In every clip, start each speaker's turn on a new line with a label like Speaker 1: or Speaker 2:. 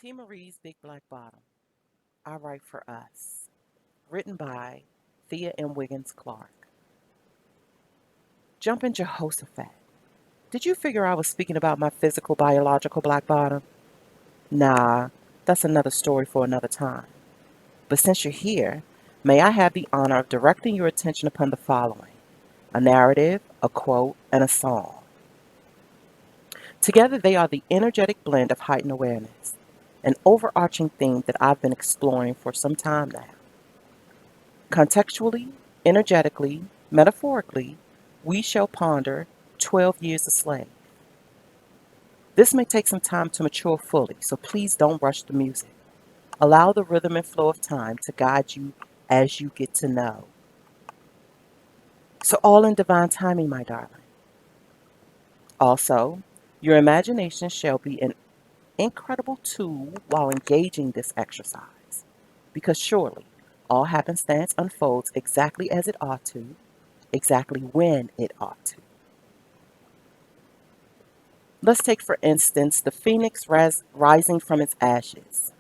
Speaker 1: T. Marie's Big Black Bottom. I Write for Us. Written by Thea M. Wiggins Clark. Jumping Jehoshaphat. Did you figure I was speaking about my physical, biological black bottom? Nah, that's another story for another time. But since you're here, may I have the honor of directing your attention upon the following: a narrative, a quote, and a song. Together, they are the energetic blend of heightened awareness, an overarching theme that I've been exploring for some time now. Contextually, energetically, metaphorically, we shall ponder 12 Years a Slave. This may take some time to mature fully, so please don't rush the music. Allow the rhythm and flow of time to guide you as you get to know. So, all in divine timing, my darling. Also, your imagination shall be an incredible tool while engaging this exercise, because surely all happenstance unfolds exactly as it ought to, exactly when it ought to. Let's take, for instance, the phoenix rising from its ashes.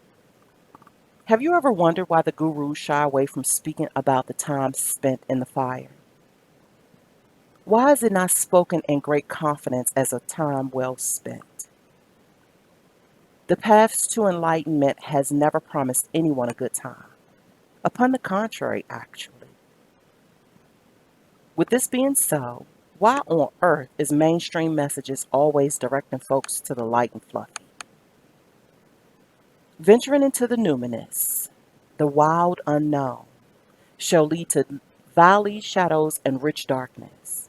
Speaker 1: Have you ever wondered why the gurus shy away from speaking about the time spent in the fire? Why is it not spoken in great confidence as a time well spent? The paths to enlightenment has never promised anyone a good time. Upon the contrary, actually. With this being so, why on earth is mainstream messages always directing folks to the light and fluffy? Venturing into the numinous, the wild unknown, shall lead to valley shadows and rich darkness,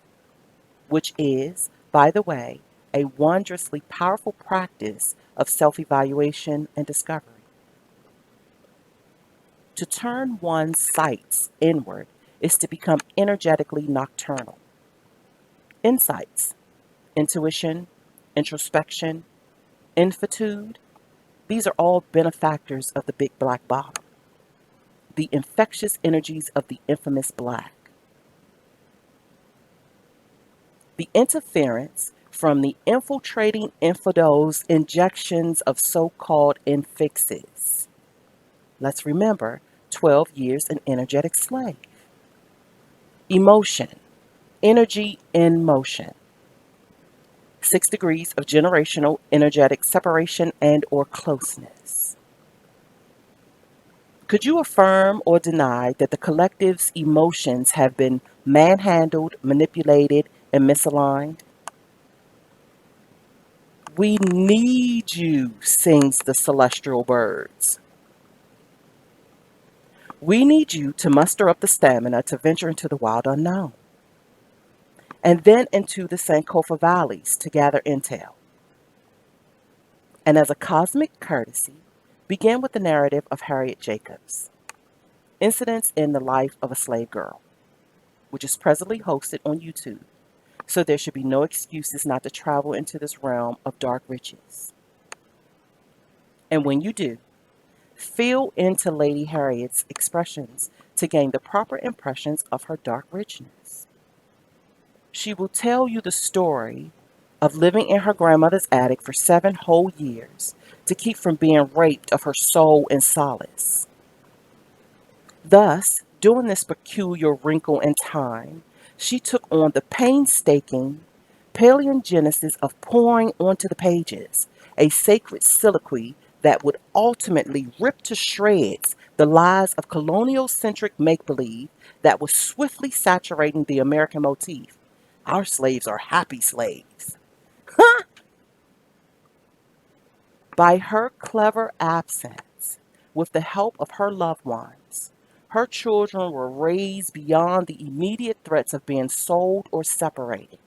Speaker 1: which is, by the way, a wondrously powerful practice of self evaluation and discovery. To turn one's sights inward is to become energetically nocturnal. Insights, intuition, introspection, infinitude, these are all benefactors of the big black bottom, the infectious energies of the infamous black. The interference from the infiltrating infidels' injections of so called infixes. Let's remember 12 years an energetic slave. Emotion, energy in motion. 6 degrees of generational energetic separation and or closeness. Could you affirm or deny that the collective's emotions have been manhandled, manipulated, and misaligned? We need you, sings the celestial birds. We need you to muster up the stamina to venture into the wild unknown, and then into the Sankofa valleys to gather intel. And as a cosmic courtesy, begin with the narrative of Harriet Jacobs, Incidents in the Life of a Slave Girl, which is presently hosted on YouTube, so there should be no excuses not to travel into this realm of dark riches. And when you do, feel into Lady Harriet's expressions to gain the proper impressions of her dark richness. She will tell you the story of living in her grandmother's attic for 7 whole years to keep from being raped of her soul and solace. Thus, during this peculiar wrinkle in time, she took on the painstaking paleogenesis of pouring onto the pages a sacred soliloquy that would ultimately rip to shreds the lies of colonial centric make believe that was swiftly saturating the American motif. Our slaves are happy slaves. By her clever absence, with the help of her loved ones, her children were raised beyond the immediate threats of being sold or separated.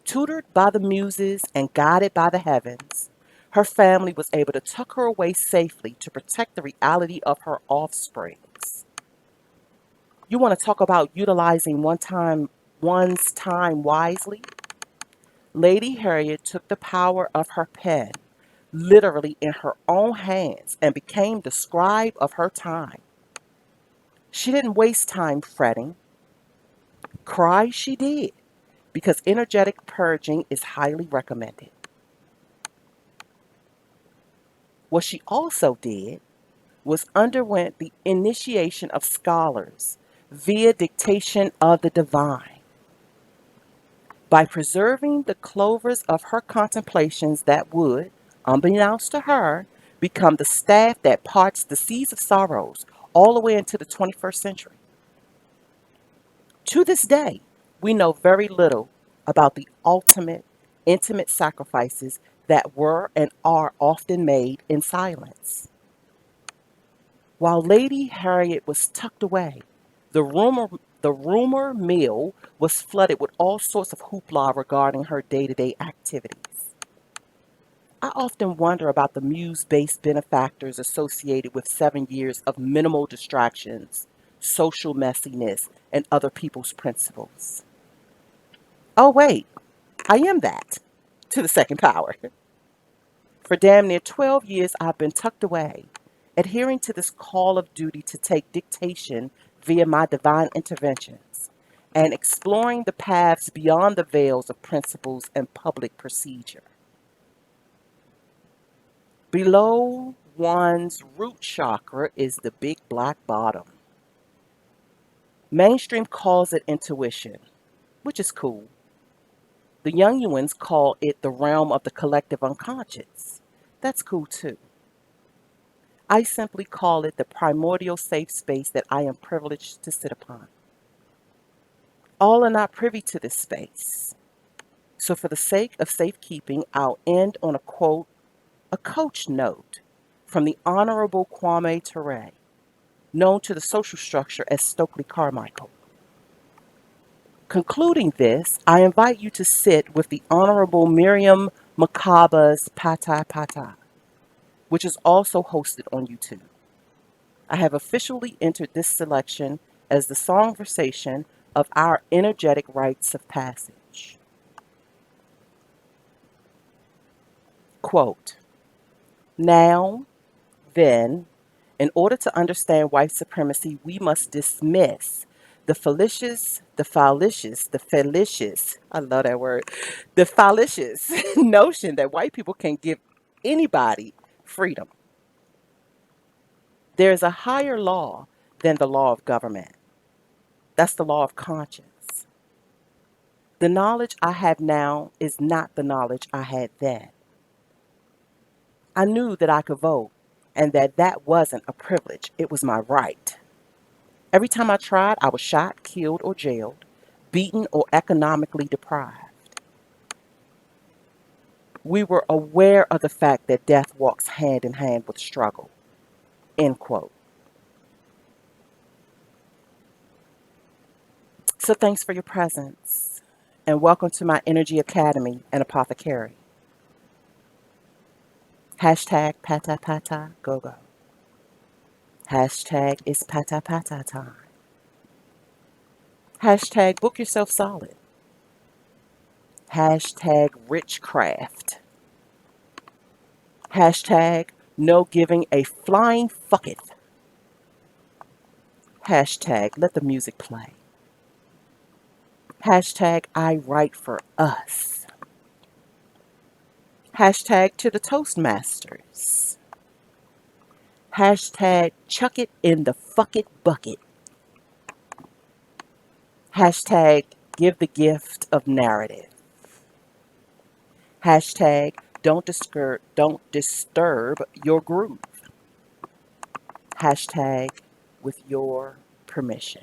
Speaker 1: Tutored by the muses and guided by the heavens, her family was able to tuck her away safely to protect the reality of her offsprings. You want to talk about utilizing one's time wisely? Lady Harriet took the power of her pen literally in her own hands and became the scribe of her time. She didn't waste time fretting. Cry she did, because energetic purging is highly recommended. What she also did was underwent the initiation of scholars via dictation of the divine by preserving the clovers of her contemplations that would, unbeknownst to her, become the staff that parts the seas of sorrows all the way into the 21st century. To this day, we know very little about the ultimate, intimate sacrifices that were and are often made in silence. While Lady Harriet was tucked away, the rumor the rumor mill was flooded with all sorts of hoopla regarding her day-to-day activities. I often wonder about the muse-based benefactors associated with 7 years of minimal distractions, social messiness, and other people's principles. Oh wait, I am that to the second power. For damn near 12 years, I've been tucked away, adhering to this call of duty to take dictation via my divine interventions and exploring the paths beyond the veils of principles and public procedure. Below one's root chakra is the big black bottom. Mainstream calls it intuition, which is cool. The Jungians call it the realm of the collective unconscious. That's cool too. I simply call it the primordial safe space that I am privileged to sit upon. All are not privy to this space. So, for the sake of safekeeping, I'll end on a quote, a coach note from the Honorable Kwame Ture, known to the social structure as Stokely Carmichael. Concluding this, I invite you to sit with the Honorable Miriam Makaba's Pata Pata, which is also hosted on YouTube. I have officially entered this selection as the songversation of our energetic rites of passage. Quote, now, then, in order to understand white supremacy, we must dismiss the fallacious, I love that word, the fallacious notion that white people can give anybody freedom. There is a higher law than the law of government. That's the law of conscience. The knowledge I have now is not the knowledge I had then. I knew that I could vote and that that wasn't a privilege, it was my right. Every time I tried, I was shot, killed, or jailed, beaten, or economically deprived. We were aware of the fact that death walks hand in hand with struggle. End quote. So thanks for your presence and welcome to my Energy Academy and Apothecary. Hashtag pata pata go go. Hashtag it's pata pata time. Hashtag book yourself solid. Hashtag richcraft. Hashtag no giving a flying fuck it. Hashtag let the music play. Hashtag I write for us. Hashtag to the Toastmasters. Hashtag chuck it in the fuck it bucket. Hashtag give the gift of narrative. Hashtag don't disturb your groove. Hashtag with your permission.